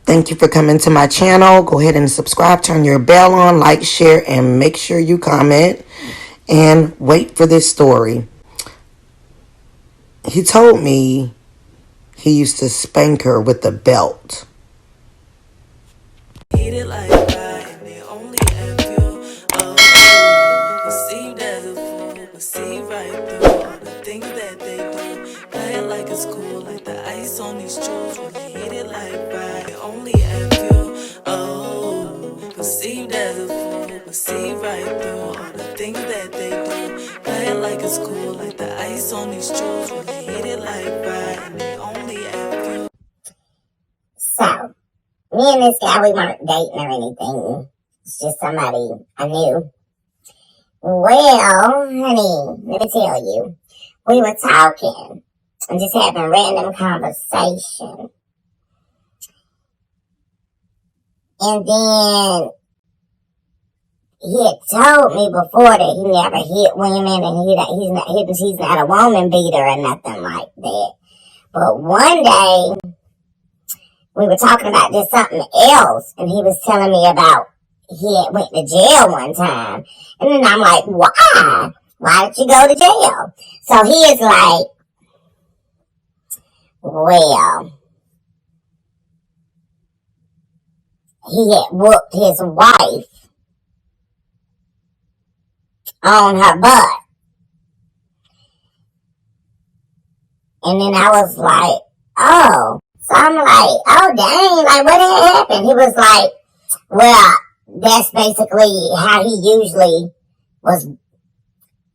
Thank you for coming to my channel. Go ahead and subscribe, turn your bell on, like, share, and make sure you comment and wait for this story. He told me he used to spank her with a belt. See right through all the things that they do. Play it like it's cool, like the ice on these jewels. When they hit it like fire, and they only ask you. So, me and this guy, we weren't dating or anything. It's just somebody I knew. Well, honey, let me tell you. We were talking and just having random conversation. And then he had told me before that he never hit women and he's not a woman beater or nothing like that. But one day, we were talking about just something else, and he was telling me about he had went to jail one time. And then I'm like, why? Why did you go to jail? So he is like, well, he had whooped his wife on her butt. And then I was like, oh. So I'm like, oh dang, like what had happened? He was like, well, that's basically how he usually was.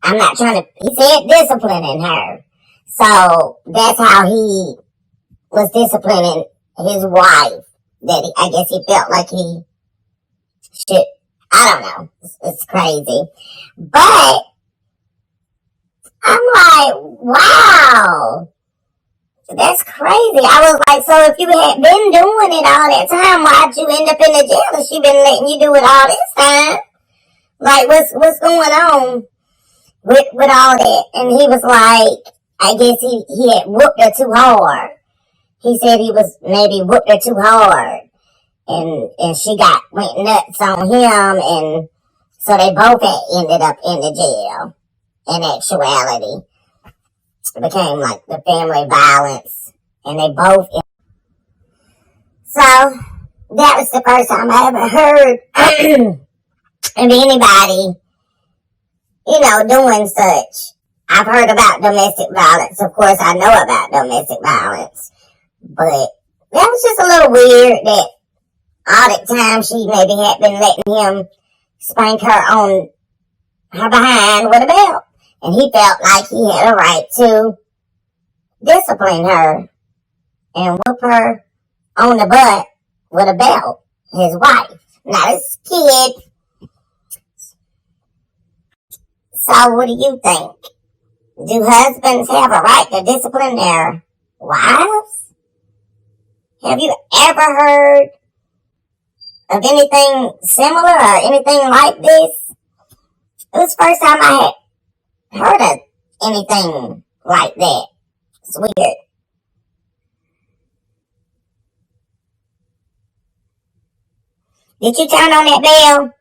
I'm not trying to, he said disciplining her. So that's how he was disciplining his wife. That I guess he felt like he should, I don't know. It's crazy. But I'm like, wow. That's crazy. I was like, so if you had been doing it all that time, why'd you end up in the jail if she been letting you do it all this time? Like, what's going on with all that? And he was like, I guess he had whooped her too hard. He said he was maybe whooped her too hard. And she went nuts on him, and so they both had ended up in the jail. In actuality, it became like the family violence, and they both. So that was the first time I ever heard of anybody, doing such. I've heard about domestic violence. Of course, I know about domestic violence, but that was just a little weird that all that time she maybe had been letting him spank her on her behind with a belt. And he felt like he had a right to discipline her and whoop her on the butt with a belt. His wife, not his kid. So what do you think? Do husbands have a right to discipline their wives? Have you ever heard of anything similar or anything like this? It was the first time I had heard of anything like that. It's weird. Did you turn on that bell?